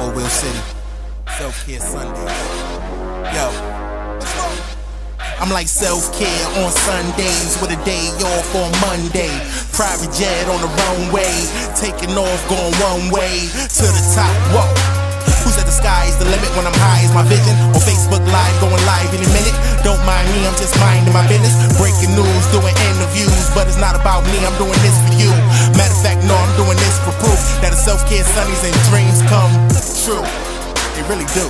Wheel City. Self-care Sundays. Yo. I'm like self-care on Sundays with a day off on Monday. Private jet on the runway, taking off, going one way to the top. Whoa. Who said the sky is the limit when I'm high is my vision? On Facebook Live, going live in a minute. Don't mind me, I'm just minding my business. Breaking news, doing interviews, but it's not about me, I'm doing this for you. Matter of fact, no, I'm doing this for proof that a self-care Sundays and dreams come true. They really do.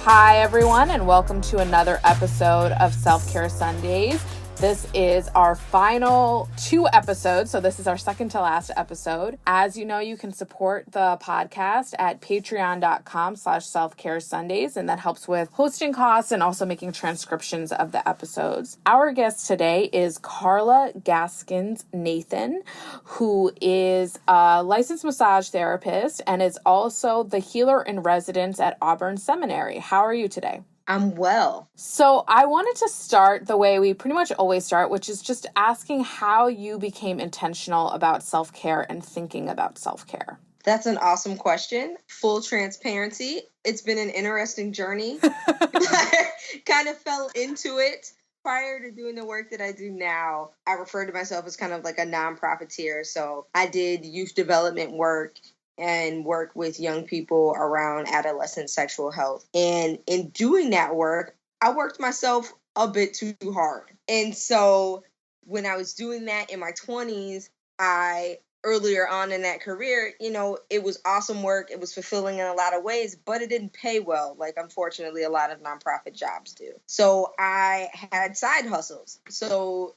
Hi, everyone, and welcome to another episode of Self-Care Sundays. This is our final 2 episodes, so this is our second to last episode. As you know, you can support the podcast at patreon.com/selfcaresundays, and that helps with hosting costs and also making transcriptions of the episodes. Our guest today is Carla Gaskins-Nathan, who is a licensed massage therapist and is also the healer in residence at Auburn Seminary. How are you today? I'm well. So I wanted to start the way we pretty much always start, which is just asking how you became intentional about self-care and thinking about self-care. That's an awesome question. Full transparency. It's been an interesting journey. I kind of fell into it prior to doing the work that I do now. I refer to myself as kind of like a non-profiteer. So I did youth development work and work with young people around adolescent sexual health. And in doing that work, I worked myself a bit too hard. And so when I was doing that in my 20s, earlier on in that career, it was awesome work. It was fulfilling in a lot of ways, but it didn't pay well, like unfortunately a lot of nonprofit jobs do. So I had side hustles. So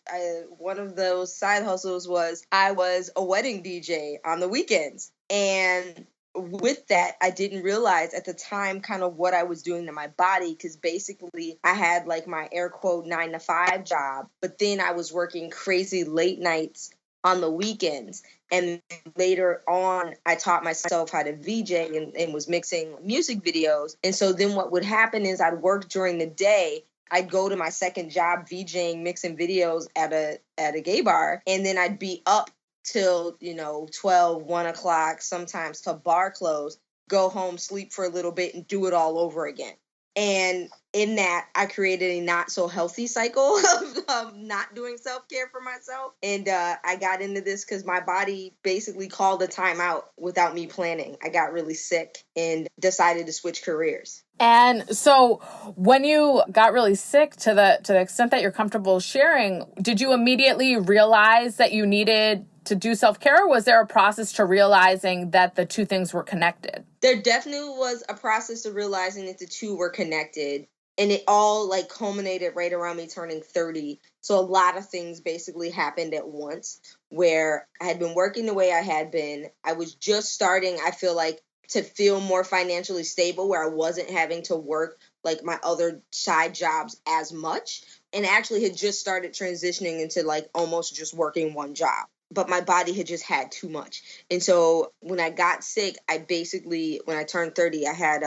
one of those side hustles was I was a wedding DJ on the weekends. And with that, I didn't realize at the time kind of what I was doing to my body, because basically I had like my air quote 9-to-5 job, but then I was working crazy late nights on the weekends. And later on, I taught myself how to VJ and was mixing music videos. And so then what would happen is I'd work during the day. I'd go to my second job VJing, mixing videos at a gay bar, and then I'd be up till 12, 1 o'clock, sometimes till bar close, go home, sleep for a little bit, and do it all over again. And in that, I created a not so healthy cycle of not doing self-care for myself. And I got into this because my body basically called a timeout without me planning. I got really sick and decided to switch careers. And so when you got really sick, to the extent that you're comfortable sharing, did you immediately realize that you needed to do self-care, or was there a process to realizing that the two things were connected? There definitely was a process of realizing that the two were connected, and it all culminated right around me turning 30. So a lot of things basically happened at once, where I had been working the way I had been. I was just starting, I feel like, to feel more financially stable, where I wasn't having to work like my other side jobs as much, and actually had just started transitioning into almost just working one job. But my body had just had too much. And so when I got sick, when I turned 30, I had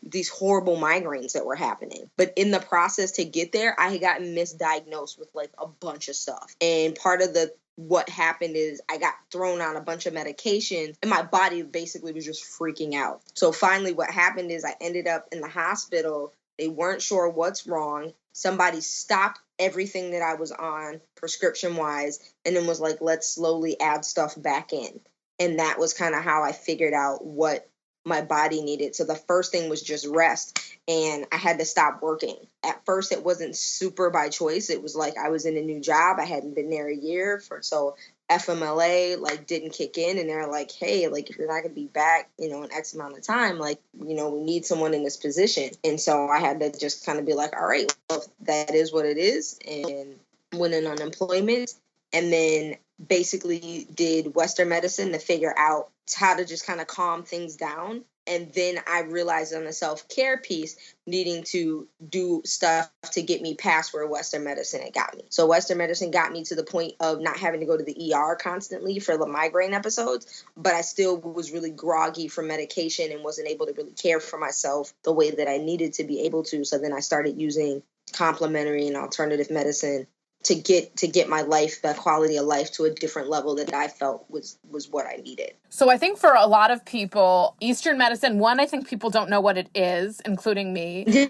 these horrible migraines that were happening. But in the process to get there, I had gotten misdiagnosed with a bunch of stuff. And part of what happened is I got thrown on a bunch of medications, and my body basically was just freaking out. So finally what happened is I ended up in the hospital. They weren't sure what's wrong. Somebody stopped everything that I was on prescription-wise and then was like, let's slowly add stuff back in. And that was kind of how I figured out what my body needed. So the first thing was just rest, and I had to stop working. At first, it wasn't super by choice. It was I was in a new job. I hadn't been there a year, so FMLA didn't kick in, and they're like, hey, if you're not going to be back, in X amount of time, we need someone in this position. And so I had to just kind of be like, all right, well, that is what it is, and went in unemployment, and then basically did Western medicine to figure out how to just kind of calm things down. And then I realized on the self-care piece, needing to do stuff to get me past where Western medicine had got me. So Western medicine got me to the point of not having to go to the ER constantly for the migraine episodes, but I still was really groggy from medication and wasn't able to really care for myself the way that I needed to be able to. So then I started using complementary and alternative medicine to get my life, the quality of life, to a different level that I felt was what I needed. So I think for a lot of people, Eastern medicine, one, I think people don't know what it is, including me. Yeah.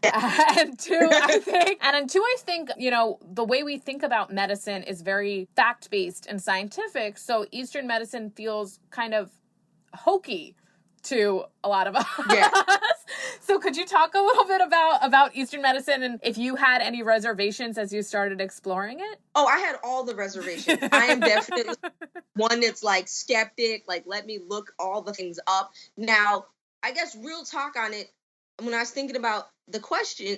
And two, I think, you know, the way we think about medicine is very fact-based and scientific. So Eastern medicine feels kind of hokey to a lot of us. Yeah. So could you talk a little bit about Eastern medicine and if you had any reservations as you started exploring it? Oh, I had all the reservations. I am definitely one that's like skeptic, like let me look all the things up. Now, I guess real talk on it, when I was thinking about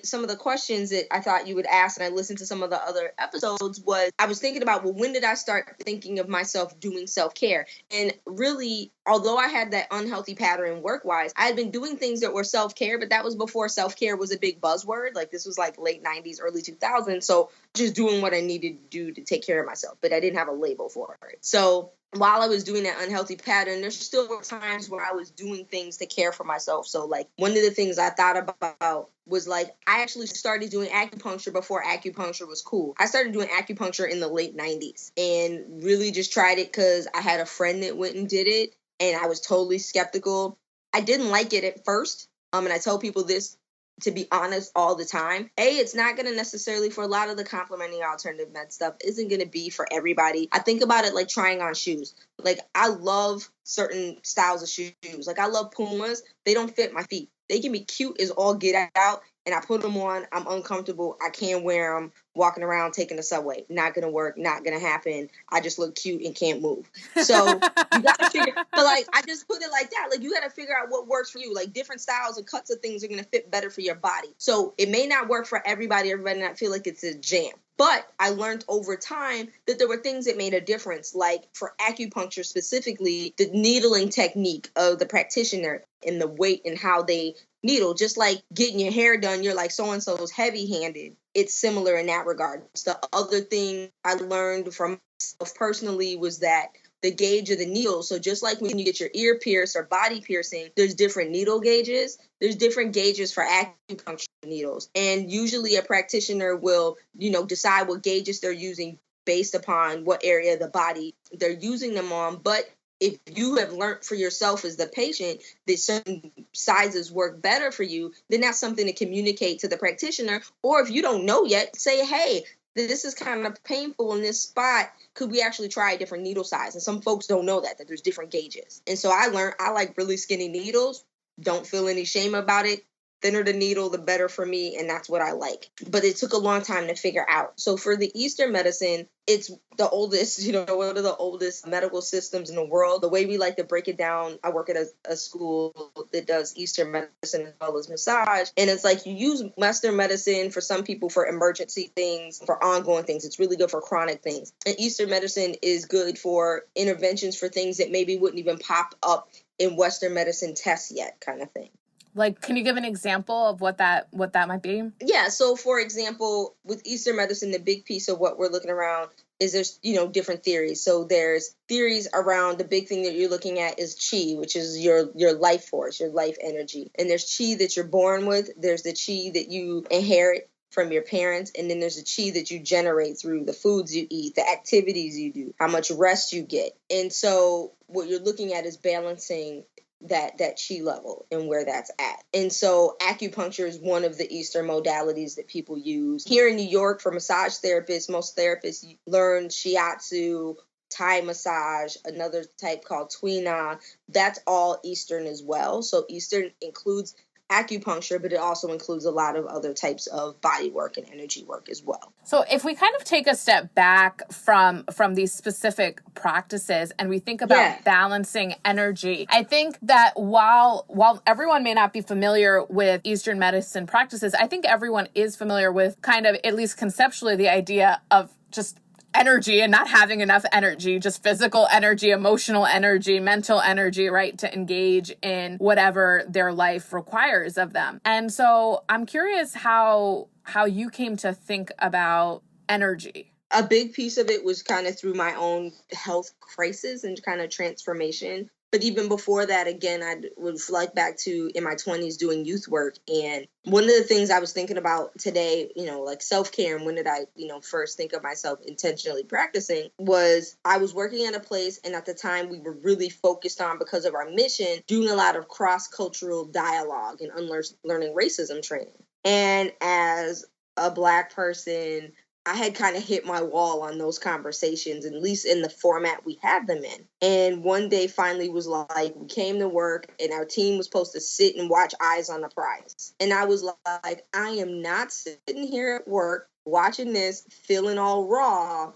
some of the questions that I thought you would ask, and I listened to some of the other episodes, was I was thinking about, well, when did I start thinking of myself doing self-care? And really, although I had that unhealthy pattern work-wise, I had been doing things that were self-care, but that was before self-care was a big buzzword. Like this was like late 90s, early 2000s. So just doing what I needed to do to take care of myself, but I didn't have a label for it. So while I was doing that unhealthy pattern, there still were times where I was doing things to care for myself. So like one of the things I thought about was like, I actually started doing acupuncture before acupuncture was cool. I started doing acupuncture in the late 90s and really just tried it because I had a friend that went and did it and I was totally skeptical. I didn't like it at first. And I tell people this, to be honest, all the time. It's not going to necessarily, for a lot of the complementing alternative med stuff, isn't going to be for everybody. I think about it like trying on shoes. Like I love certain styles of shoes. Like I love Pumas. They don't fit my feet. They can be cute as all get out, and I put them on. I'm uncomfortable. I can't wear them walking around taking the subway. Not going to work. Not going to happen. I just look cute and can't move. So you got to figure, but like, I just put it like that. Like you got to figure out what works for you. Like different styles and cuts of things are going to fit better for your body. So it may not work for everybody. Everybody not feel like it's a jam. But I learned over time that there were things that made a difference, like for acupuncture specifically, the needling technique of the practitioner and the weight and how they needle. Just like getting your hair done, you're like so-and-so's heavy-handed. It's similar in that regard. The other thing I learned from myself personally was that the gauge of the needle. So just like when you get your ear pierced or body piercing, there's different needle gauges. There's different gauges for acupuncture needles. And usually a practitioner will, decide what gauges they're using based upon what area of the body they're using them on. But if you have learned for yourself as the patient that certain sizes work better for you, then that's something to communicate to the practitioner. Or if you don't know yet, say, hey, this is kind of painful in this spot. Could we actually try a different needle size? And some folks don't know that there's different gauges. And so I learned I like really skinny needles. Don't feel any shame about it. Thinner the needle, the better for me. And that's what I like. But it took a long time to figure out. So for the Eastern medicine, it's the oldest, one of the oldest medical systems in the world. The way we like to break it down, I work at a school that does Eastern medicine as well as massage. And it's like you use Western medicine for some people for emergency things, for ongoing things. It's really good for chronic things. And Eastern medicine is good for interventions for things that maybe wouldn't even pop up in Western medicine tests yet, kind of thing. Like, can you give an example of what that might be? Yeah. So, for example, with Eastern medicine, the big piece of what we're looking around is there's, different theories. So there's theories around the big thing that you're looking at is chi, which is your life force, your life energy. And there's chi that you're born with. There's the chi that you inherit from your parents. And then there's a chi that you generate through the foods you eat, the activities you do, how much rest you get. And so what you're looking at is balancing that chi level and where that's at. And so acupuncture is one of the Eastern modalities that people use. Here in New York, for massage therapists, most therapists learn shiatsu, Thai massage, another type called tuina. That's all Eastern as well. So Eastern includes acupuncture, but it also includes a lot of other types of body work and energy work as well. So if we kind of take a step back from these specific practices and we think about balancing energy, I think that while everyone may not be familiar with Eastern medicine practices, I think everyone is familiar with kind of, at least conceptually, the idea of just energy and not having enough energy, just physical energy, emotional energy, mental energy, right, to engage in whatever their life requires of them. And so I'm curious how you came to think about energy. A big piece of it was kind of through my own health crisis and kind of transformation. But even before that, again, I would reflect back to in my 20s doing youth work. And one of the things I was thinking about today, like self-care, and when did I, first think of myself intentionally practicing, was I was working at a place, and at the time we were really focused on, because of our mission, doing a lot of cross-cultural dialogue and unlearning racism training. And as a Black person, I had kind of hit my wall on those conversations, at least in the format we had them in. And one day finally was like, we came to work and our team was supposed to sit and watch Eyes on the Prize. And I was like, I am not sitting here at work watching this, feeling all raw,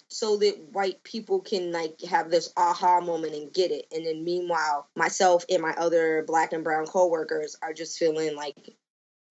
so that white people can like have this aha moment and get it. And then meanwhile, myself and my other Black and brown coworkers are just feeling like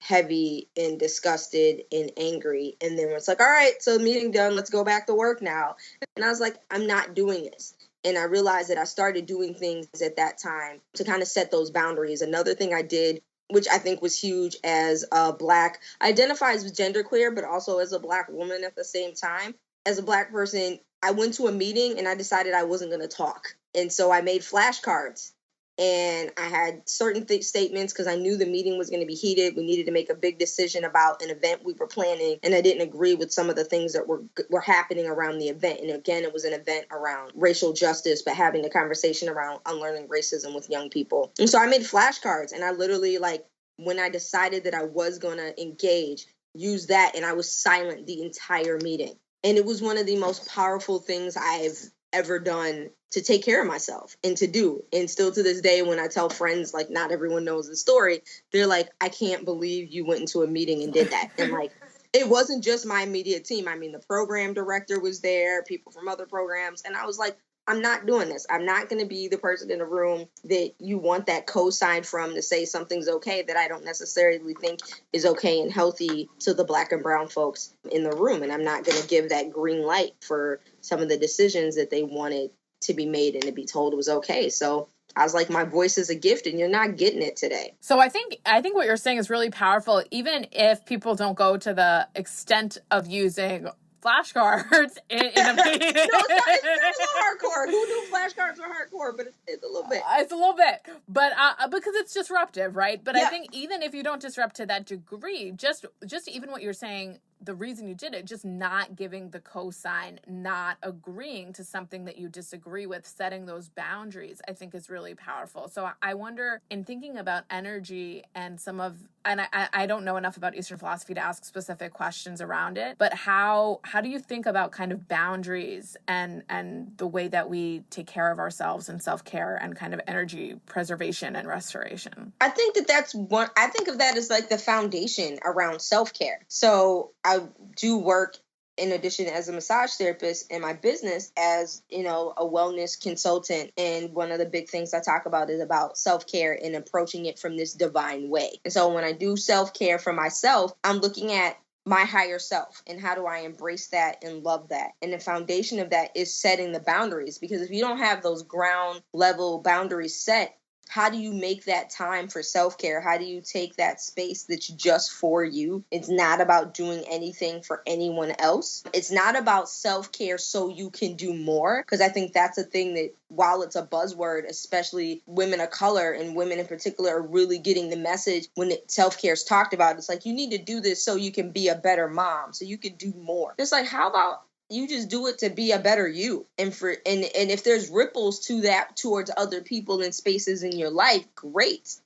heavy and disgusted and angry. And then it's like, all right, so the meeting done, let's go back to work now. And I was like, I'm not doing this. And I realized that I started doing things at that time to kind of set those boundaries. Another thing I did, which I think was huge as a Black, identifies as genderqueer, but also as a Black woman at the same time. As a Black person, I went to a meeting and I decided I wasn't going to talk. And so I made flashcards. And I had certain statements because I knew the meeting was going to be heated. We needed to make a big decision about an event we were planning. And I didn't agree with some of the things that were happening around the event. And again, it was an event around racial justice, but having a conversation around unlearning racism with young people. And so I made flashcards. And I literally, like, when I decided that I was going to engage, used that. And I was silent the entire meeting. And it was one of the most powerful things I've ever done to take care of myself and to do. And still to this day, when I tell friends, like, not everyone knows the story, they're like, I can't believe you went into a meeting and did that. And like, it wasn't just my immediate team. I mean, the program director was there, people from other programs. And I was like, I'm not doing this. I'm not going to be the person in the room that you want that cosign from to say something's okay that I don't necessarily think is okay and healthy to the Black and brown folks in the room. And I'm not going to give that green light for some of the decisions that they wanted to be made and to be told was okay. So I was like, my voice is a gift and you're not getting it today. So I think what you're saying is really powerful, even if people don't go to the extent of using flashcards in a meeting. No, it's a little hardcore. Who knew flashcards were hardcore? But it's a little bit. It's a little bit. But because it's disruptive, right? But Yeah. I think even if you don't disrupt to that degree, just even what you're saying, the reason you did it, just not giving the cosign, not agreeing to something that you disagree with, setting those boundaries, I think is really powerful. So I wonder, in thinking about energy and I don't know enough about Eastern philosophy to ask specific questions around it, but how do you think about kind of boundaries and the way that we take care of ourselves and self-care and kind of energy preservation and restoration? I think that's one. I think of that as like the foundation around self-care. So I do work, in addition, as a massage therapist in my business, as, a wellness consultant. And one of the big things I talk about is about self-care and approaching it from this divine way. And so when I do self-care for myself, I'm looking at my higher self and how do I embrace that and love that. And the foundation of that is setting the boundaries, because if you don't have those ground level boundaries set, how do you make that time for self-care? How do you take that space that's just for you? It's not about doing anything for anyone else. It's not about self-care so you can do more, because I think that's a thing that, while it's a buzzword, especially women of color and women in particular are really getting the message when self-care is talked about. It's like, you need to do this so you can be a better mom, so you can do more. It's like, how about you just do it to be a better you? And if there's ripples to that towards other people and spaces in your life, great.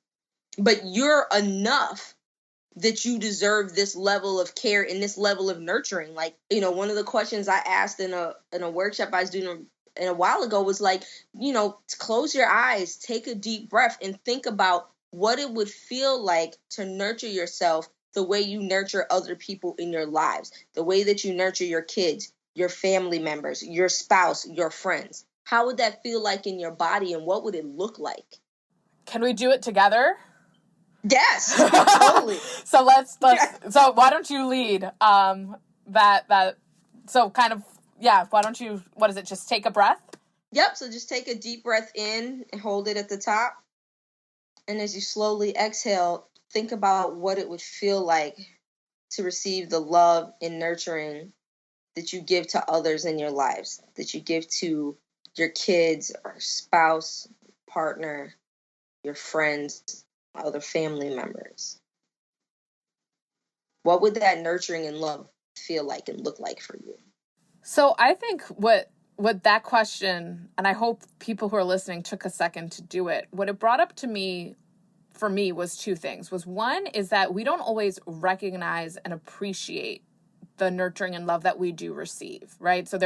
But you're enough that you deserve this level of care and this level of nurturing. Like, one of the questions I asked in a workshop I was doing a while ago was like, close your eyes, take a deep breath, and think about what it would feel like to nurture yourself the way you nurture other people in your lives, the way that you nurture your kids, your family members, your spouse, your friends. How would that feel like in your body, and what would it look like? Can we do it together? Yes, totally. So let's so why don't you lead so kind of, why don't you, what is it, just take a breath? Yep, so just take a deep breath in and hold it at the top. And as you slowly exhale, think about what it would feel like to receive the love and nurturing that you give to others in your lives, that you give to your kids or spouse, partner, your friends, other family members? What would that nurturing and love feel like and look like for you? So I think what that question, and I hope people who are listening took a second to do it, what it brought up to me, for me, was two things. Was one is that we don't always recognize and appreciate the nurturing and love that we do receive, right? So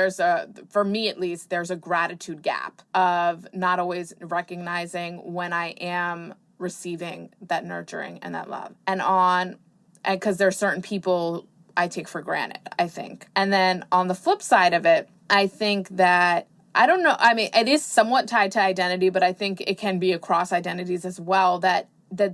for me at least, there's a gratitude gap of not always recognizing when I am receiving that nurturing and that love. And because there are certain people I take for granted, I think. And then on the flip side of it, I think that, I don't know, I mean, it is somewhat tied to identity, but I think it can be across identities as well, that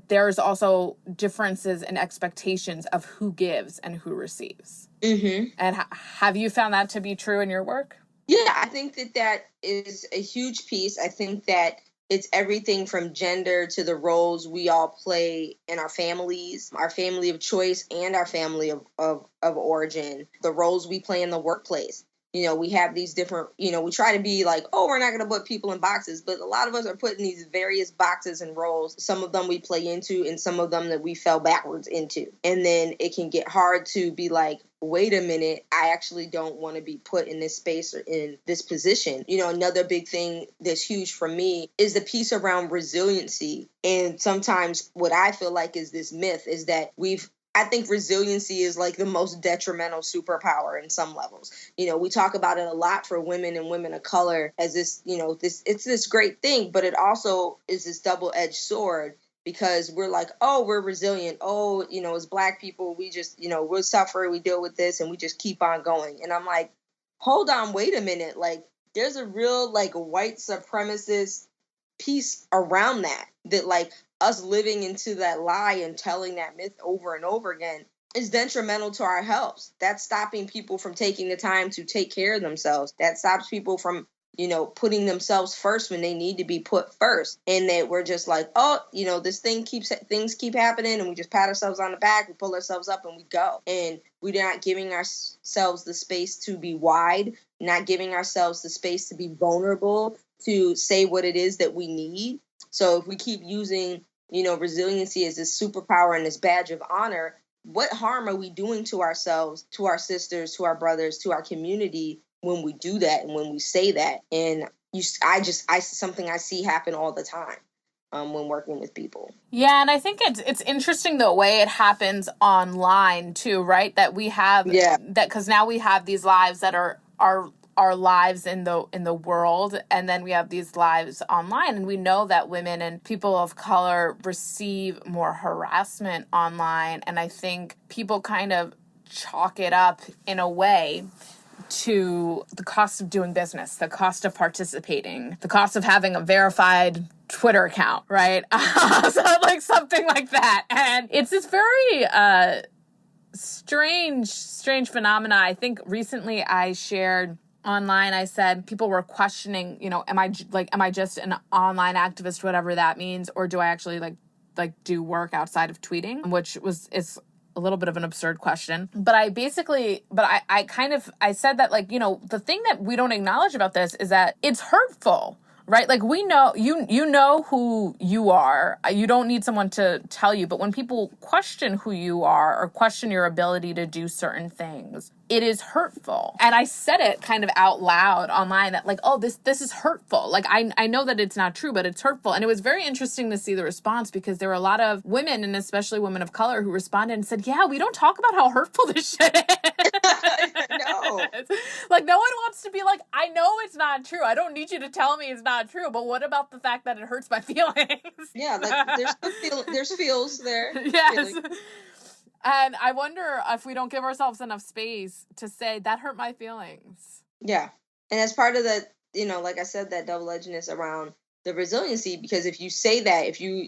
there's also differences in expectations of who gives and who receives. Mm-hmm. And have you found that to be true in your work? Yeah, I think that is a huge piece. I think that it's everything from gender to the roles we all play in our families, our family of choice and our family of origin, the roles we play in the workplace. We have these different, we try to be like, oh, we're not going to put people in boxes, but a lot of us are put in these various boxes and roles. Some of them we play into and some of them that we fell backwards into. And then it can get hard to be like, wait a minute, I actually don't want to be put in this space or in this position. Another big thing that's huge for me is the piece around resiliency. And sometimes what I feel like is this myth is that I think resiliency is like the most detrimental superpower in some levels. We talk about it a lot for women and women of color as this, it's this great thing, but it also is this double-edged sword because we're like, oh, we're resilient. Oh, as Black people, we just, we'll suffer, we deal with this and we just keep on going. And I'm like, hold on, wait a minute. Like there's a real like white supremacist piece around that like, us living into that lie and telling that myth over and over again is detrimental to our health. That's stopping people from taking the time to take care of themselves. That stops people from, putting themselves first when they need to be put first. And that we're just like, oh, things keep happening and we just pat ourselves on the back, we pull ourselves up and we go. And we're not giving ourselves the space to be wide, not giving ourselves the space to be vulnerable, to say what it is that we need. So if we keep using, resiliency as this superpower and this badge of honor, what harm are we doing to ourselves, to our sisters, to our brothers, to our community when we do that and when we say that? And something I see happen all the time when working with people. Yeah, and I think it's interesting the way it happens online too, right? That we have that because now we have these lives that are our lives in the world, and then we have these lives online, and we know that women and people of color receive more harassment online, and I think people kind of chalk it up in a way to the cost of doing business, the cost of participating, the cost of having a verified Twitter account, right? So like something like that. And it's this very strange phenomena. I think recently I shared online, I said people were questioning, am I just an online activist, whatever that means, or do I actually like do work outside of tweeting, which is a little bit of an absurd question. But I said that, like, the thing that we don't acknowledge about this is that it's hurtful, right? Like, we know, you know who you are. You don't need someone to tell you. But when people question who you are or question your ability to do certain things, it is hurtful. And I said it kind of out loud online that like, oh, this is hurtful. Like, I know that it's not true, but it's hurtful. And it was very interesting to see the response because there were a lot of women, and especially women of color, who responded and said, yeah, we don't talk about how hurtful this shit is. No. Like, no one wants to be like, I know it's not true. I don't need you to tell me it's not true. But what about the fact that it hurts my feelings? Yeah, like there's feels there. Yes. Feelings. And I wonder if we don't give ourselves enough space to say, that hurt my feelings. Yeah. And as part of that, like I said, that double-edgedness around the resiliency, because if you say that, if you,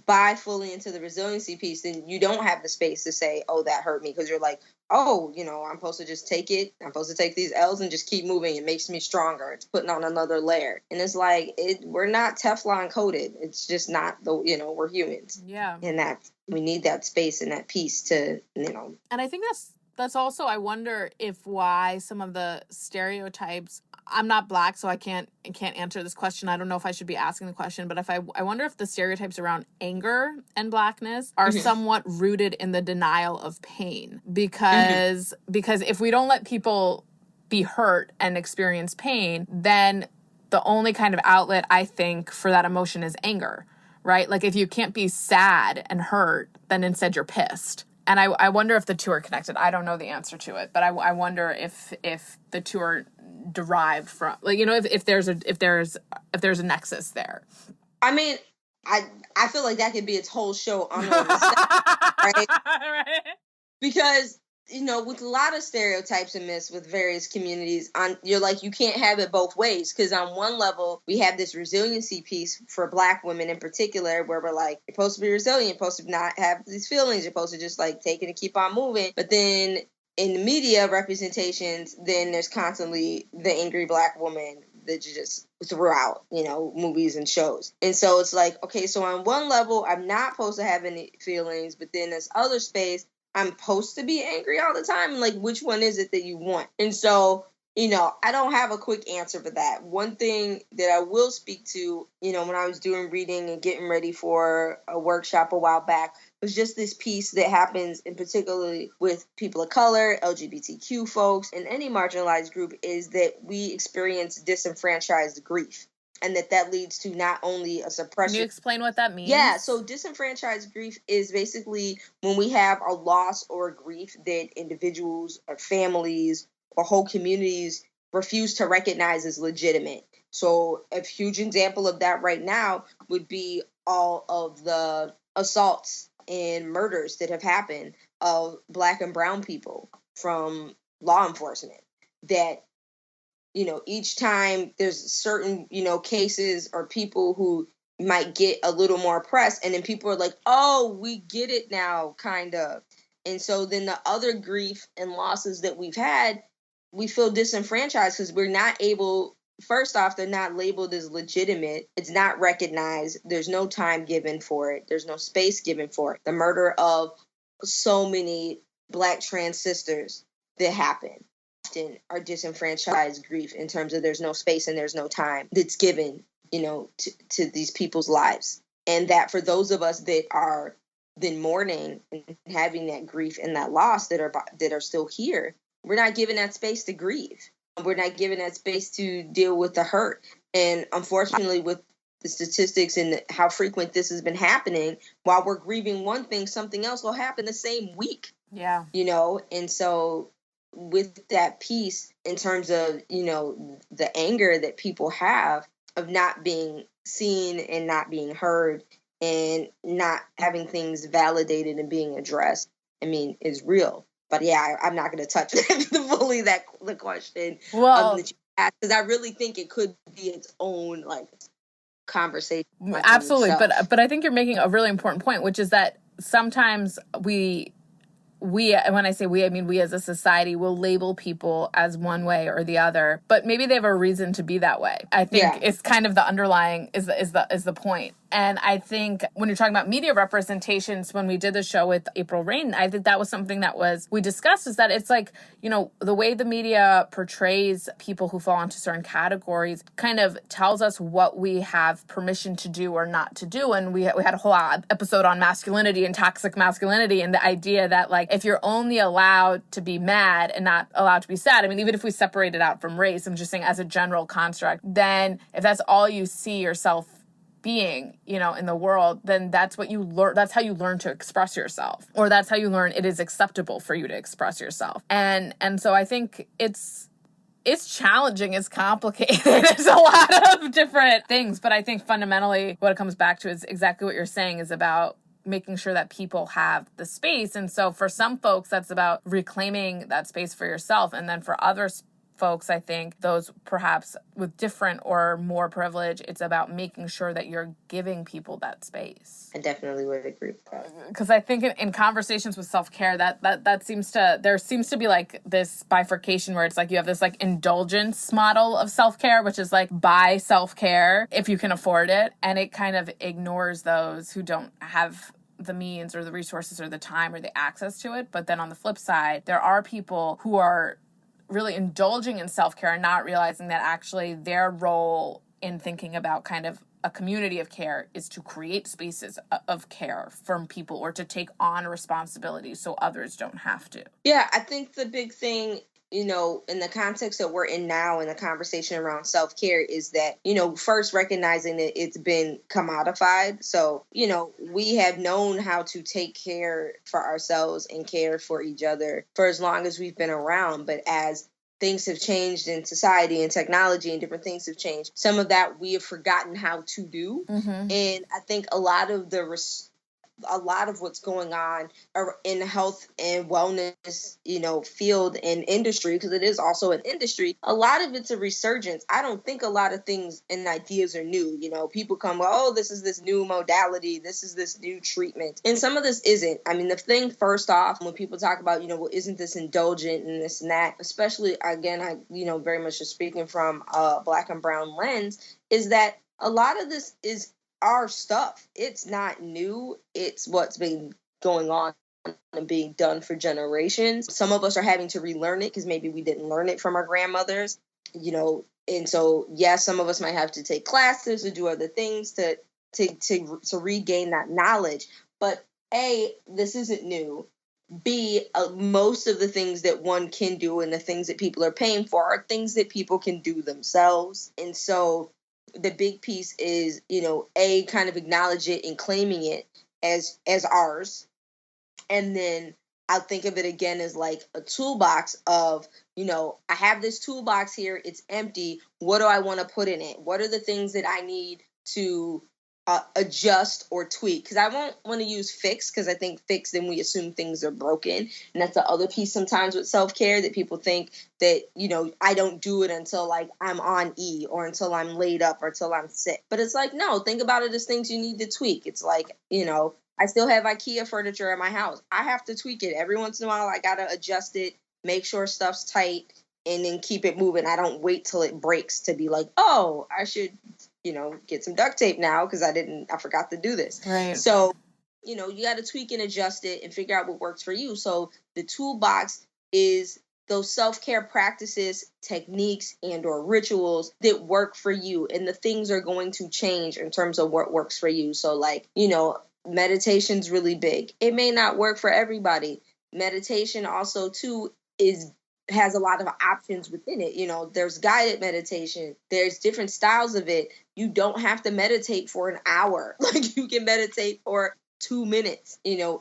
buy fully into the resiliency piece, then you don't have the space to say, oh, that hurt me. Because you're like, oh, I'm supposed to just take it. I'm supposed to take these L's and just keep moving. It makes me stronger. It's putting on another layer. And it's like, we're not Teflon coated. It's just not we're humans. Yeah. And that we need that space and that piece to, And I think That's also, I wonder if why some of the stereotypes, I'm not Black, so I can't answer this question. I don't know if I should be asking the question, but I wonder if the stereotypes around anger and Blackness are somewhat rooted in the denial of pain, because if we don't let people be hurt and experience pain, then the only kind of outlet, I think, for that emotion is anger, right? Like, if you can't be sad and hurt, then instead you're pissed. And I wonder if the two are connected. I don't know the answer to it, but I wonder if the two are derived from, like, you know, if there's a nexus there. I mean, I feel like that could be its whole show on itself, right? Right. Because, you know, with a lot of stereotypes and myths with various communities, you're like, you can't have it both ways. Because on one level, we have this resiliency piece for Black women in particular, where we're like, you're supposed to be resilient, you're supposed to not have these feelings, you're supposed to just like take it and keep on moving. But then in the media representations, then there's constantly the angry Black woman that you just throughout, you know, movies and shows. And so it's like, okay, so on one level, I'm not supposed to have any feelings, but then this other space, I'm supposed to be angry all the time. Like, which one is it that you want? And so, you know, I don't have a quick answer for that. One thing that I will speak to, you know, when I was doing reading and getting ready for a workshop a while back, was just this piece that happens in particularly with people of color, LGBTQ folks, and any marginalized group, is that we experience disenfranchised grief. And that leads to not only a suppression. Can you explain what that means? Yeah, so disenfranchised grief is basically when we have a loss or a grief that individuals or families or whole communities refuse to recognize as legitimate. So a huge example of that right now would be all of the assaults and murders that have happened of Black and brown people from law enforcement. That, you know, each time there's certain, you know, cases or people who might get a little more press, and then people are like, oh, we get it now, kind of. And so then the other grief and losses that we've had, we feel disenfranchised because we're not able, first off, they're not labeled as legitimate. It's not recognized. There's no time given for it. There's no space given for it. The murder of so many Black trans sisters that happened are disenfranchised grief in terms of there's no space and there's no time that's given, you know, to these people's lives. And that for those of us that are then mourning and having that grief and that loss that are still here, we're not given that space to grieve. We're not given that space to deal with the hurt. And unfortunately, with the statistics and how frequent this has been happening, while we're grieving one thing, something else will happen the same week. Yeah. You know, and so with that piece in terms of, you know, the anger that people have of not being seen and not being heard and not having things validated and being addressed, I mean, is real. But yeah, I'm not going to touch fully the question. Well, that you asked, because I really think it could be its own like conversation. Absolutely, but I think you're making a really important point, which is that sometimes we, when I say we, I mean we as a society, will label people as one way or the other, but maybe they have a reason to be that way. I think it's kind of the underlying is the point. And I think when you're talking about media representations, when we did the show with April Rain, I think that was something that we discussed, is that it's like, you know, the way the media portrays people who fall into certain categories kind of tells us what we have permission to do or not to do. And we had a whole episode on masculinity and toxic masculinity, and the idea that, like, if you're only allowed to be mad and not allowed to be sad, I mean, even if we separate it out from race, I'm just saying as a general construct, then if that's all you see yourself being, you know, in the world, then that's what you learn. That's how you learn to express yourself, or that's how you learn it is acceptable for you to express yourself. And so I think it's challenging, it's complicated. There's a lot of different things, but I think fundamentally what it comes back to is exactly what you're saying, is about making sure that people have the space. And so for some folks, that's about reclaiming that space for yourself. And then for others folks, I think those perhaps with different or more privilege, it's about making sure that you're giving people that space. I definitely would agree with that. Because I think in conversations with self-care, there seems to be like this bifurcation where it's like you have this like indulgence model of self-care, which is like buy self-care if you can afford it. And it kind of ignores those who don't have the means or the resources or the time or the access to it. But then on the flip side, there are people who are really indulging in self-care and not realizing that actually their role in thinking about kind of a community of care is to create spaces of care from people or to take on responsibilities so others don't have to. Yeah, I think the big thing, in the context that we're in now in the conversation around self-care is that, first recognizing that it's been commodified. So, we have known how to take care for ourselves and care for each other for as long as we've been around. But as things have changed in society and technology and different things have changed, some of that we have forgotten how to do. Mm-hmm. And I think a lot of what's going on in the health and wellness, field and industry, because it is also an industry, a lot of it's a resurgence. I don't think a lot of things and ideas are new. People come, oh, this is this new modality, this is this new treatment. And some of this isn't. I mean, the thing first off, when people talk about, well, isn't this indulgent and this and that, especially, again, I, very much just speaking from a Black and brown lens, is that a lot of this is our stuff. It's not new. It's what's been going on and being done for generations. Some of us are having to relearn it because maybe we didn't learn it from our grandmothers, and so, yes, some of us might have to take classes or do other things to regain that knowledge. But A, this isn't new. B, most of the things that one can do and the things that people are paying for are things that people can do themselves. And so the big piece is, A, kind of acknowledge it and claiming it as ours. And then I'll think of it again as like a toolbox of, I have this toolbox here. It's empty. What do I want to put in it? What are the things that I need to adjust or tweak? Because I won't want to use fix, because I think fix, then we assume things are broken. And that's the other piece sometimes with self-care, that people think that, I don't do it until like I'm on E or until I'm laid up or until I'm sick. But it's like, no, think about it as things you need to tweak. It's like, I still have IKEA furniture in my house. I have to tweak it. Every once in a while, I got to adjust it, make sure stuff's tight, and then keep it moving. I don't wait till it breaks to be like, oh, I should get some duct tape now because I forgot to do this. Right. So, you got to tweak and adjust it and figure out what works for you. So the toolbox is those self-care practices, techniques, and or rituals that work for you. And the things are going to change in terms of what works for you. So like, meditation's really big. It may not work for everybody. Meditation also too has a lot of options within it. There's guided meditation. There's different styles of it. You don't have to meditate for an hour. Like, you can meditate for 2 minutes,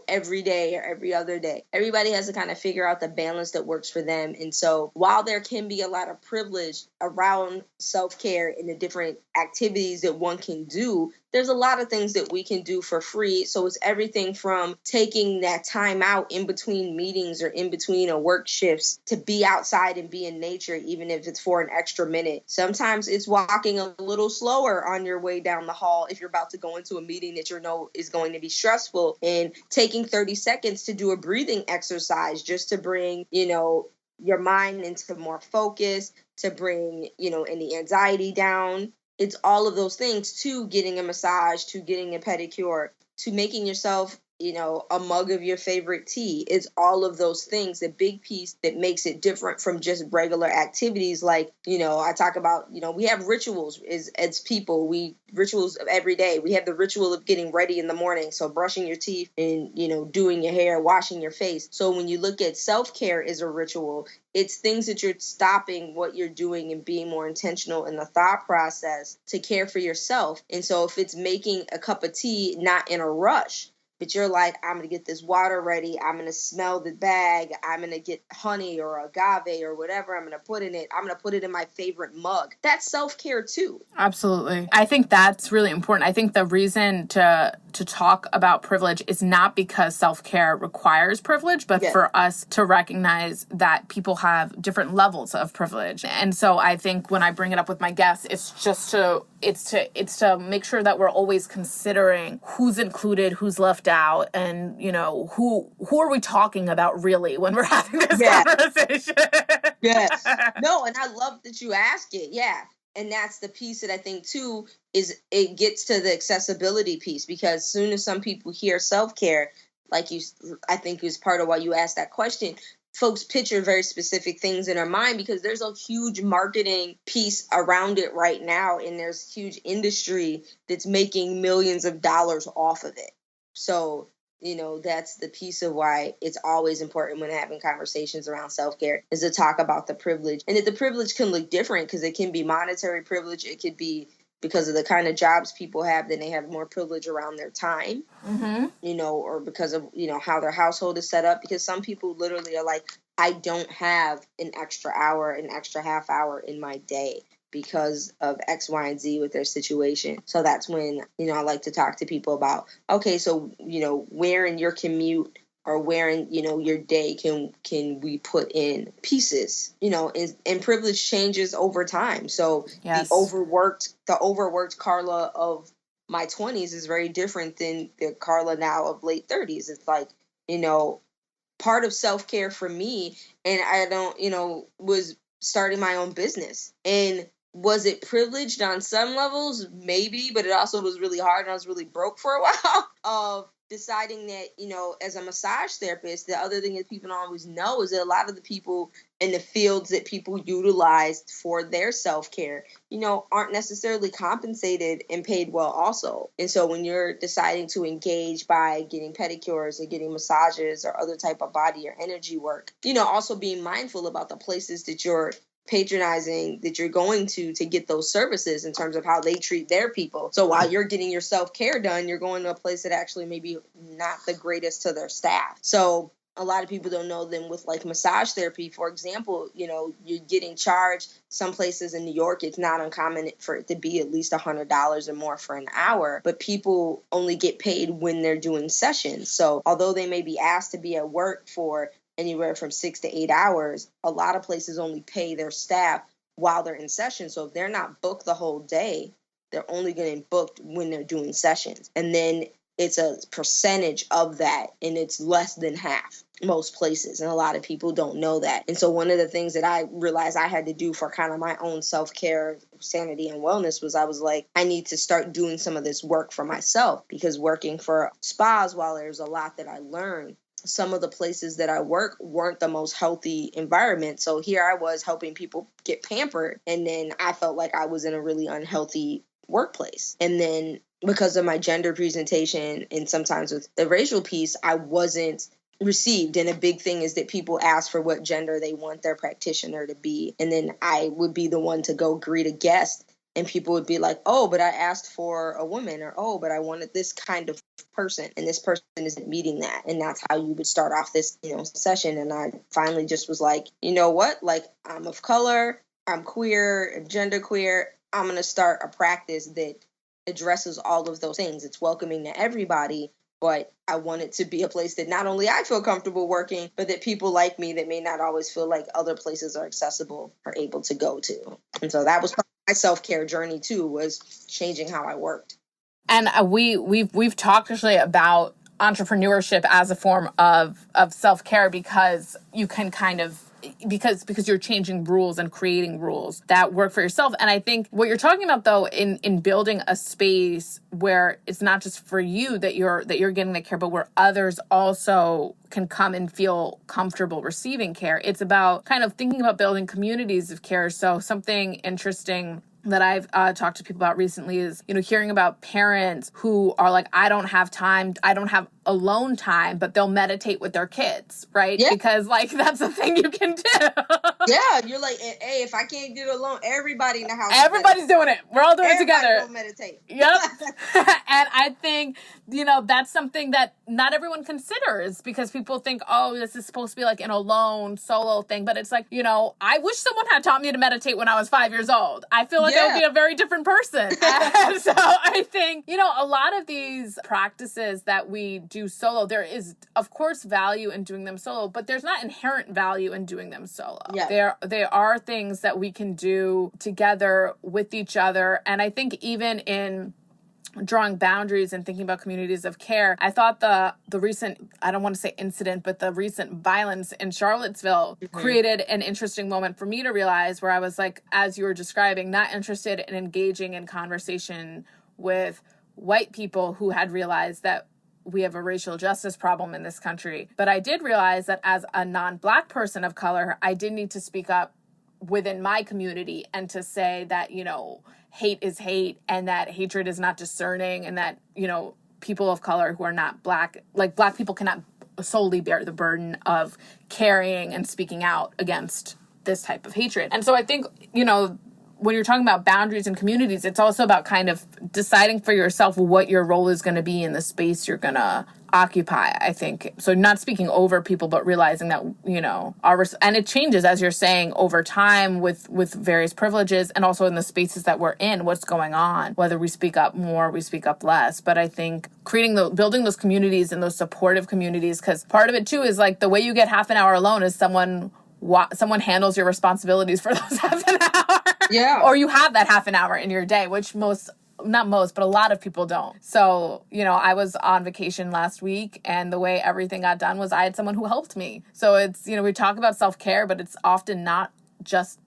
every day or every other day. Everybody has to kind of figure out the balance that works for them. And so while there can be a lot of privilege around self-care and the different activities that one can do, there's a lot of things that we can do for free. So it's everything from taking that time out in between meetings or in between a work shifts to be outside and be in nature, even if it's for an extra minute. Sometimes it's walking a little slower on your way down the hall if you're about to go into a meeting that is going to be stressful, and taking 30 seconds to do a breathing exercise just to bring, your mind into more focus, to bring, any anxiety down. It's all of those things, to getting a massage, to getting a pedicure, to making yourself, a mug of your favorite tea. It's all of those things. The big piece that makes it different from just regular activities. Like, I talk about, we have rituals as people. Rituals of every day. We have the ritual of getting ready in the morning. So brushing your teeth and, doing your hair, washing your face. So when you look at self-care as a ritual, it's things that you're stopping what you're doing and being more intentional in the thought process to care for yourself. And so if it's making a cup of tea, not in a rush, but you're like, I'm going to get this water ready. I'm going to smell the bag. I'm going to get honey or agave or whatever I'm going to put in it. I'm going to put it in my favorite mug. That's self-care too. Absolutely. I think that's really important. I think the reason to talk about privilege is not because self-care requires privilege, but for us to recognize that people have different levels of privilege. And so I think when I bring it up with my guests, it's to make sure that we're always considering who's included, who's left out, and who are we talking about really when we're having this conversation. Yes. No, and I love that you ask it. Yeah. And that's the piece that I think too is it gets to the accessibility piece, because as soon as some people hear self-care, like you, I think is part of why you asked that question, folks picture very specific things in their mind because there's a huge marketing piece around it right now, and there's huge industry that's making millions of dollars off of it. So, you know, that's the piece of why it's always important when having conversations around self-care is to talk about the privilege. And that the privilege can look different because it can be monetary privilege. It could be because of the kind of jobs people have, then they have more privilege around their time, you know, or because of, you know, how their household is set up. Because some people literally are like, I don't have an extra hour, an extra half hour in my day because of X, Y, and Z with their situation. So that's when, you know, I like to talk to people about, okay, so, you know, where in your commute or where in, you know, your day can we put in pieces, you know, and privilege changes over time. So Yes. the overworked Carla of my 20s is very different than the Carla now of late 30s. It's like, you know, part of self-care for me, and I don't, you know, was starting my own business. And was it privileged on some levels? Maybe, but it also was really hard, and I was really broke for a while of deciding that, you know, as a massage therapist, the other thing that people don't always know is that a lot of the people in the fields that people utilize for their self-care, you know, aren't necessarily compensated and paid well also. And so when you're deciding to engage by getting pedicures or getting massages or other type of body or energy work, you know, also being mindful about the places that you're patronizing, that you're going to get those services in terms of how they treat their people. So while you're getting your self-care done, you're going to a place that actually maybe not the greatest to their staff. So a lot of people don't know them with like massage therapy, for example, you know, you're getting charged. Some places in New York, it's not uncommon for it to be at least $100 or more for an hour, but people only get paid when they're doing sessions. So although they may be asked to be at work for anywhere from 6 to 8 hours, a lot of places only pay their staff while they're in session. So if they're not booked the whole day, they're only getting booked when they're doing sessions. And then it's a percentage of that, and it's less than half most places. And a lot of people don't know that. And so one of the things that I realized I had to do for kind of my own self-care, sanity, and wellness was I was like, I need to start doing some of this work for myself, because working for spas, while there's a lot that I learned, some of the places that I work weren't the most healthy environment. So here I was helping people get pampered, and then I felt like I was in a really unhealthy workplace. And then because of my gender presentation and sometimes with the racial piece, I wasn't received. And a big thing is that people ask for what gender they want their practitioner to be. And then I would be the one to go greet a guest, and people would be like, oh, but I asked for a woman, or, oh, but I wanted this kind of person, and this person isn't meeting that. And that's how you would start off this, you know, session. And I finally just was like, you know what, like, I'm of color, I'm queer, I'm genderqueer. I'm going to start a practice that addresses all of those things. It's welcoming to everybody, but I want it to be a place that not only I feel comfortable working, but that people like me that may not always feel like other places are accessible are able to go to. And so that was part of my self-care journey too, was changing how I worked. And we've talked actually about entrepreneurship as a form of self-care, because you can kind of, because you're changing rules and creating rules that work for yourself. And I think what you're talking about, though, in building a space where it's not just for you that you're getting the care, but where others also can come and feel comfortable receiving care. It's about kind of thinking about building communities of care. So something interesting that I've talked to people about recently is, you know, hearing about parents who are like, I don't have time, I don't have alone time, but they'll meditate with their kids, right? Yeah. Because like that's a thing you can do. Yeah, you're like, hey, if I can't get alone, everybody in the house. Everybody's doing it. We're all doing it together. Everybody meditate. Yep. And I think, you know, that's something that not everyone considers, because people think, oh, this is supposed to be like an alone solo thing. But it's like, you know, I wish someone had taught me to meditate when I was 5 years old. I feel like I would be a very different person. And so I think, you know, a lot of these practices that we do solo, there is, of course, value in doing them solo, but there's not inherent value in doing them solo. Yeah. There are things that we can do together with each other. And I think even in drawing boundaries and thinking about communities of care, I thought the recent, I don't want to say incident, but the recent violence in Charlottesville created an interesting moment for me to realize, where I was like, as you were describing, not interested in engaging in conversation with white people who had realized that we have a racial justice problem in this country. But I did realize that as a non-Black person of color, I did need to speak up within my community and to say that, hate is hate, and that hatred is not discerning, and that, people of color who are not Black, like Black people cannot solely bear the burden of carrying and speaking out against this type of hatred. And so I think, when you're talking about boundaries and communities, it's also about kind of deciding for yourself what your role is going to be in the space you're going to occupy, I think. So not speaking over people, but realizing that, and it changes, as you're saying, over time with various privileges, and also in the spaces that we're in, what's going on, whether we speak up more, we speak up less. But I think building those communities and those supportive communities, because part of it too is like the way you get half an hour alone is someone handles your responsibilities for those half an hour. Yeah. Or you have that half an hour in your day, which not most, but a lot of people don't. So, I was on vacation last week, and the way everything got done was I had someone who helped me. So it's, we talk about self-care, but it's often not just,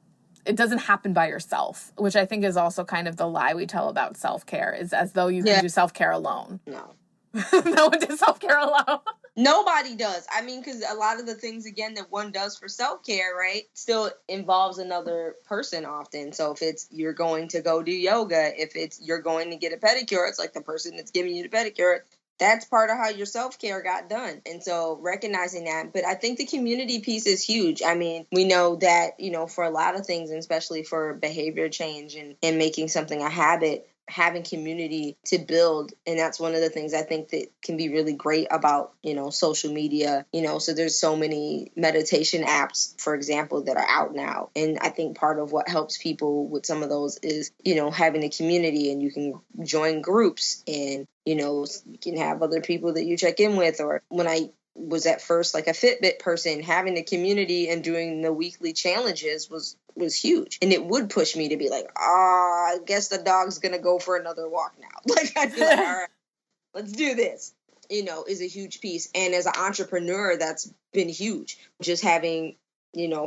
it doesn't happen by yourself, which I think is also kind of the lie we tell about self-care, is as though you can do self-care alone. No. No one does self-care alone. Nobody does. I mean, because a lot of the things, again, that one does for self-care, right, still involves another person often. So if it's you're going to go do yoga, if it's you're going to get a pedicure, it's like the person that's giving you the pedicure. That's part of how your self-care got done. And so recognizing that. But I think the community piece is huge. I mean, we know that, for a lot of things, and especially for behavior change and making something a habit, having community to build. And that's one of the things I think that can be really great about, social media, so there's so many meditation apps, for example, that are out now. And I think part of what helps people with some of those is, having a community, and you can join groups, and, you can have other people that you check in with. Or when I was at first like a Fitbit person, having a community and doing the weekly challenges was huge. And it would push me to be like, I guess the dog's going to go for another walk now. Like, I'd be like, all right, let's do this, is a huge piece. And as an entrepreneur, that's been huge. Just having,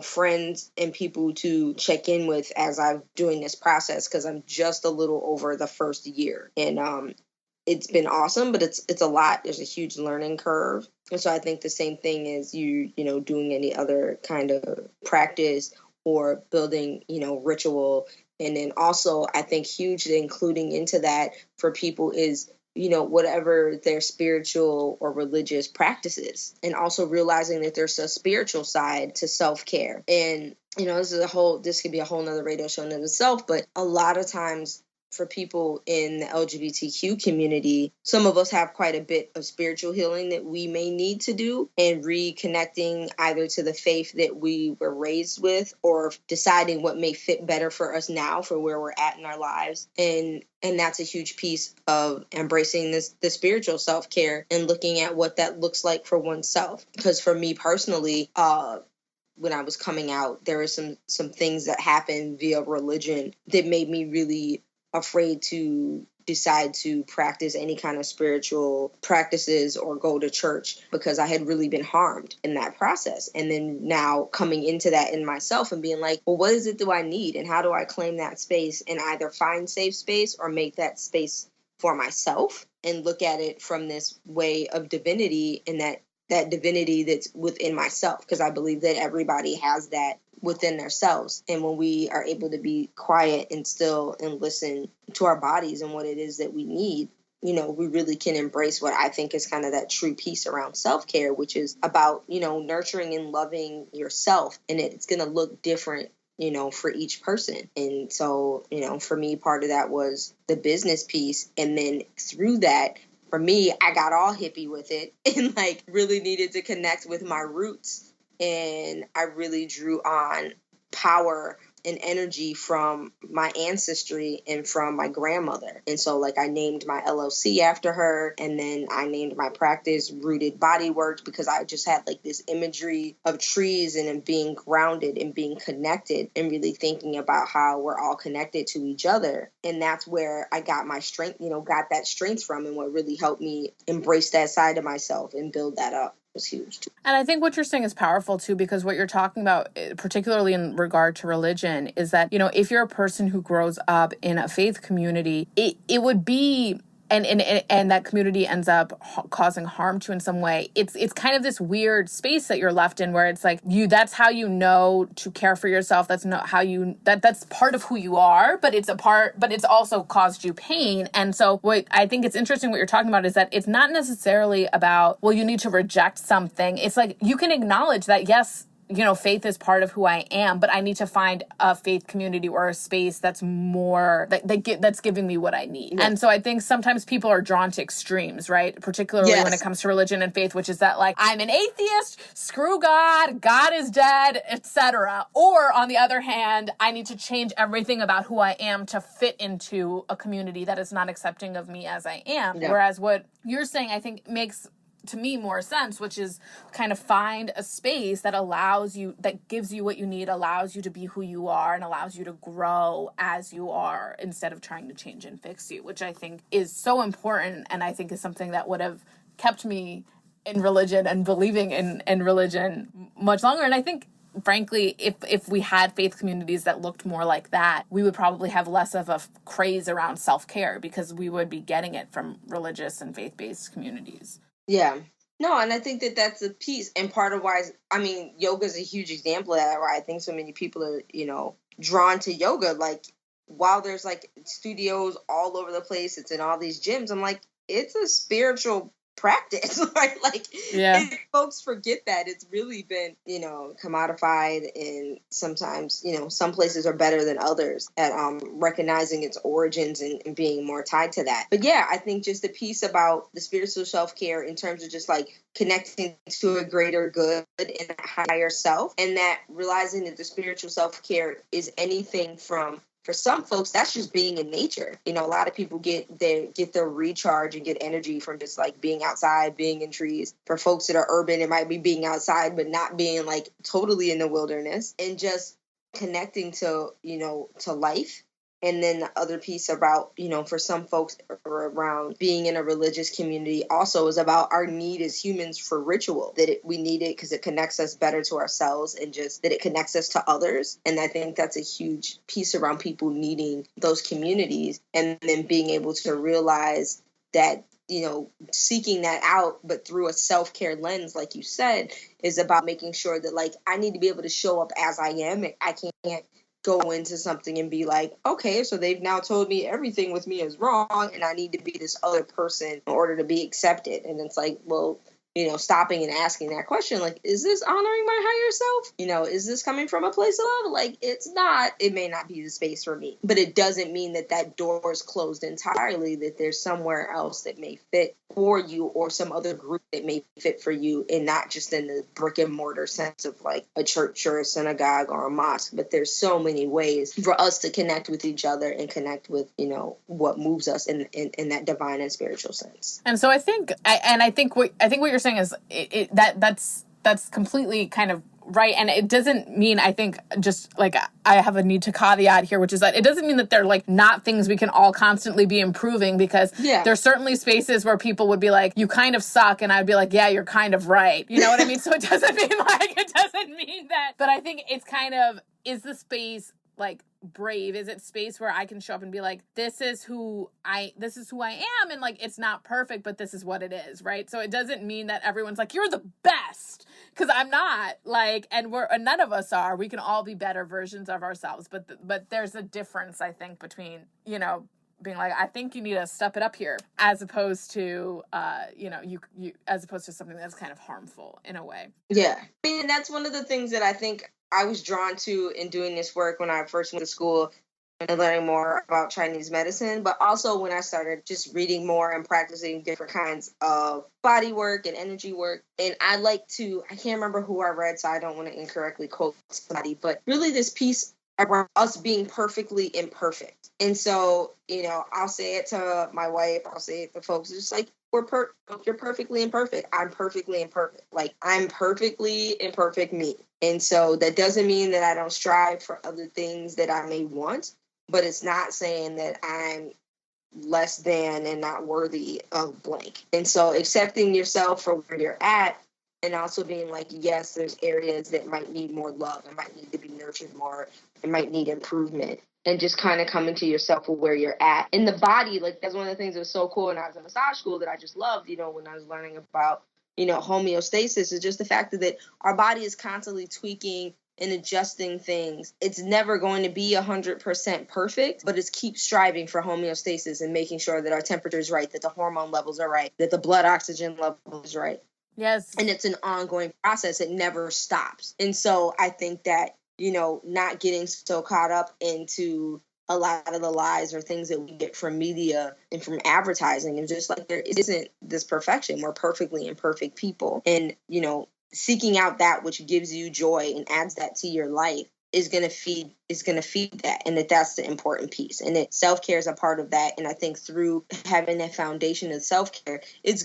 friends and people to check in with as I'm doing this process, because I'm just a little over the first year. And, it's been awesome, but it's a lot. There's a huge learning curve. And so I think the same thing is doing any other kind of practice or building, ritual. And then also I think hugely including into that for people is, whatever their spiritual or religious practices, and also realizing that there's a spiritual side to self-care. And, this could be a whole nother radio show in itself, but a lot of times for people in the LGBTQ community, some of us have quite a bit of spiritual healing that we may need to do, and reconnecting either to the faith that we were raised with, or deciding what may fit better for us now for where we're at in our lives. And that's a huge piece of embracing the spiritual self-care and looking at what that looks like for oneself. Because for me personally, when I was coming out, there were some things that happened via religion that made me really afraid to decide to practice any kind of spiritual practices or go to church, because I had really been harmed in that process. And then now coming into that in myself and being like, well, what is it do I need? And how do I claim that space and either find safe space or make that space for myself, and look at it from this way of divinity, and that divinity that's within myself, because I believe that everybody has that within themselves. And when we are able to be quiet and still and listen to our bodies and what it is that we need, we really can embrace what I think is kind of that true piece around self-care, which is about, nurturing and loving yourself. And it's going to look different, for each person. And so, for me, part of that was the business piece. And then through that, for me, I got all hippie with it and really needed to connect with my roots. And I really drew on power an energy from my ancestry and from my grandmother. And so like I named my LLC after her, and then I named my practice Rooted Bodywork because I just had like this imagery of trees and being grounded and being connected and really thinking about how we're all connected to each other. And that's where I got my strength, got that strength from, and what really helped me embrace that side of myself and build that up was huge too. And I think what you're saying is powerful too, because what you're talking about, particularly in regard to religion, is that, if you're a person who grows up in a faith community, it would be, and that community ends up causing harm to in some way. It's kind of this weird space that you're left in where it's like that's how you know to care for yourself. That's not how that's part of who you are, but it's also caused you pain. And so what I think it's interesting what you're talking about is that it's not necessarily about, well, you need to reject something. It's like you can acknowledge that, yes, faith is part of who I am, but I need to find a faith community or a space that's more, that's giving me what I need. Yeah. And so I think sometimes people are drawn to extremes, right? Particularly when it comes to religion and faith, which is that like, I'm an atheist, screw God, God is dead, etc. Or on the other hand, I need to change everything about who I am to fit into a community that is not accepting of me as I am. Yeah. Whereas what you're saying, I think makes to me more sense, which is kind of find a space that allows you, that gives you what you need, allows you to be who you are, and allows you to grow as you are instead of trying to change and fix you, which I think is so important, and I think is something that would have kept me in religion and believing in religion much longer. And I think frankly, if we had faith communities that looked more like that, we would probably have less of a craze around self-care because we would be getting it from religious and faith-based communities. Yeah. No, and I think that that's a piece, and part of why, yoga is a huge example of that, why I think so many people are, drawn to yoga. Like, while there's like studios all over the place, it's in all these gyms, I'm like, it's a spiritual practice, right? Like, folks forget that it's really been, commodified, and sometimes, some places are better than others at recognizing its origins and being more tied to that. But yeah, I think just the piece about the spiritual self-care in terms of just like connecting to a greater good and a higher self, and that realizing that the spiritual self-care is anything from, for some folks, that's just being in nature. A lot of people get their recharge and get energy from just like being outside, being in trees. For folks that are urban, it might be being outside, but not being like totally in the wilderness, and just connecting to, to life. And then the other piece about, for some folks around being in a religious community also is about our need as humans for ritual, that we need it because it connects us better to ourselves, and just that it connects us to others. And I think that's a huge piece around people needing those communities, and then being able to realize that, seeking that out, but through a self-care lens, like you said, is about making sure that like I need to be able to show up as I am. I can't go into something and be like, okay, so they've now told me everything with me is wrong, and I need to be this other person in order to be accepted. And it's like, well, stopping and asking that question, like, is this honoring my higher self? Is this coming from a place of love? Like, it's not. It may not be the space for me, but it doesn't mean that door is closed entirely, that there's somewhere else that may fit for you, or some other group that may fit for you, and not just in the brick and mortar sense of like a church or a synagogue or a mosque. But there's so many ways for us to connect with each other and connect with, what moves us in that divine and spiritual sense. And so I think what you're saying is that's completely kind of right. And it doesn't mean, I think, just like I have a need to caveat here, which is that it doesn't mean that they're like not things we can all constantly be improving, because there's certainly spaces where people would be like, you kind of suck. And I'd be like, yeah, you're kind of right. You know what I mean? So it doesn't mean that. But I think it's kind of, is the space like brave? Is it space where I can show up and be like, this is who I am, and like it's not perfect, but this is what it is, right? So it doesn't mean that everyone's like, you're the best, because I'm not, like, and none of us are. We can all be better versions of ourselves, but there's a difference, I think, between being like, I think you need to step it up here, as opposed to you as opposed to something that's kind of harmful in a way. Yeah, I mean, that's one of the things that I think I was drawn to in doing this work when I first went to school and learning more about Chinese medicine, but also when I started just reading more and practicing different kinds of body work and energy work. And I can't remember who I read, so I don't want to incorrectly quote somebody, but really this piece around us being perfectly imperfect. And so, I'll say it to my wife, I'll say it to folks, it's just like, you're perfectly imperfect. I'm perfectly imperfect. Like, I'm perfectly imperfect me. And so that doesn't mean that I don't strive for other things that I may want, but it's not saying that I'm less than and not worthy of blank. And so accepting yourself for where you're at, and also being like, yes, there's areas that might need more love. It might need to be nurtured more. It might need improvement. And just kind of coming to yourself with where you're at. In the body, like, that's one of the things that was so cool when I was in massage school that I just loved, when I was learning about, homeostasis, is just the fact that our body is constantly tweaking and adjusting things. It's never going to be 100% perfect, but it's keep striving for homeostasis and making sure that our temperature is right, that the hormone levels are right, that the blood oxygen level is right. Yes. And it's an ongoing process. It never stops. And so I think that, not getting so caught up into a lot of the lies or things that we get from media and from advertising, and just like, there isn't this perfection. We're perfectly imperfect people. And, seeking out that which gives you joy and adds that to your life is going to feed that. And that's the important piece. And self-care is a part of that. And I think through having that foundation of self-care, it's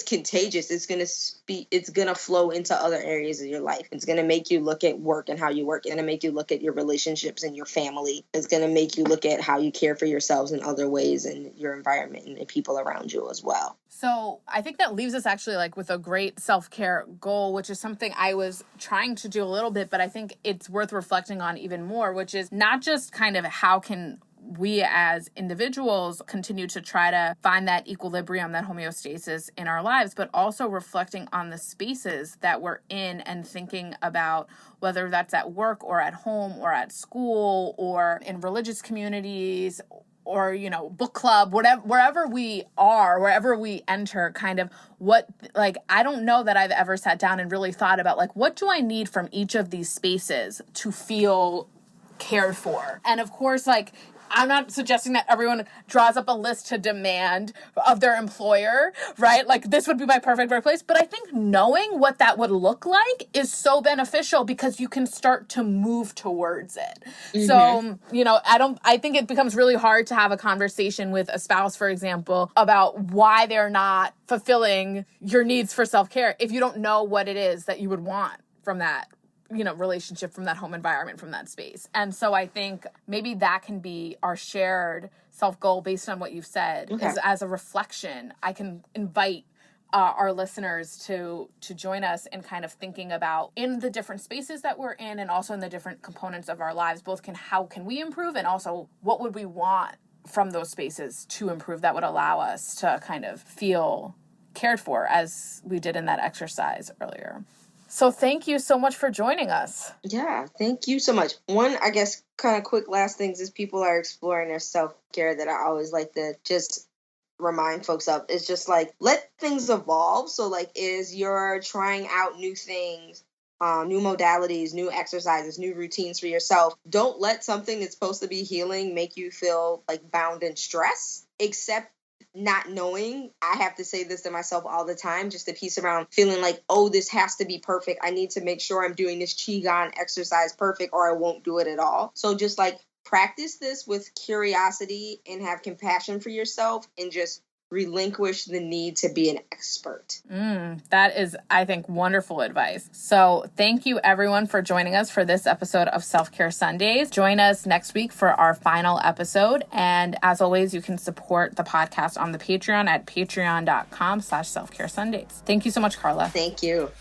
contagious. It's going to flow into other areas of your life. It's going to make you look at work and how you work. It's going to make you look at your relationships and your family. It's going to make you look at how you care for yourselves in other ways and your environment and the people around you as well. So I think that leaves us actually like with a great self-care goal, which is something I was trying to do a little bit, but I think it's worth reflecting on even more, which is not just kind of how can we as individuals continue to try to find that equilibrium, that homeostasis in our lives, but also reflecting on the spaces that we're in and thinking about whether that's at work or at home or at school or in religious communities or, book club, wherever we are, wherever we enter, kind of I don't know that I've ever sat down and really thought about, like, what do I need from each of these spaces to feel cared for? And of course, like, I'm not suggesting that everyone draws up a list to demand of their employer, right? Like, this would be my perfect workplace. But I think knowing what that would look like is so beneficial because you can start to move towards it. Mm-hmm. So, I think it becomes really hard to have a conversation with a spouse, for example, about why they're not fulfilling your needs for self-care if you don't know what it is that you would want from that relationship, from that home environment, from that space. And so I think maybe that can be our shared self-goal based on what you've said. Okay. Is as a reflection, I can invite our listeners to join us in kind of thinking about in the different spaces that we're in and also in the different components of our lives, both how can we improve and also what would we want from those spaces to improve that would allow us to kind of feel cared for as we did in that exercise earlier. So thank you so much for joining us. Yeah, thank you so much. One, I guess, kind of quick last things as people are exploring their self-care that I always like to just remind folks of is just like, let things evolve. So like, as you're trying out new things, new modalities, new exercises, new routines for yourself, don't let something that's supposed to be healing make you feel like bound in stress, except not knowing. I have to say this to myself all the time, just the piece around feeling like, oh, this has to be perfect. I need to make sure I'm doing this Qigong exercise perfect or I won't do it at all. So just like practice this with curiosity and have compassion for yourself and just relinquish the need to be an expert. That is, I think, wonderful advice. So thank you everyone for joining us for this episode of Self-Care Sundays. Join us next week for our final episode. And as always, you can support the podcast on the Patreon at patreon.com/selfcaresundays. Thank you so much, Carla. Thank you.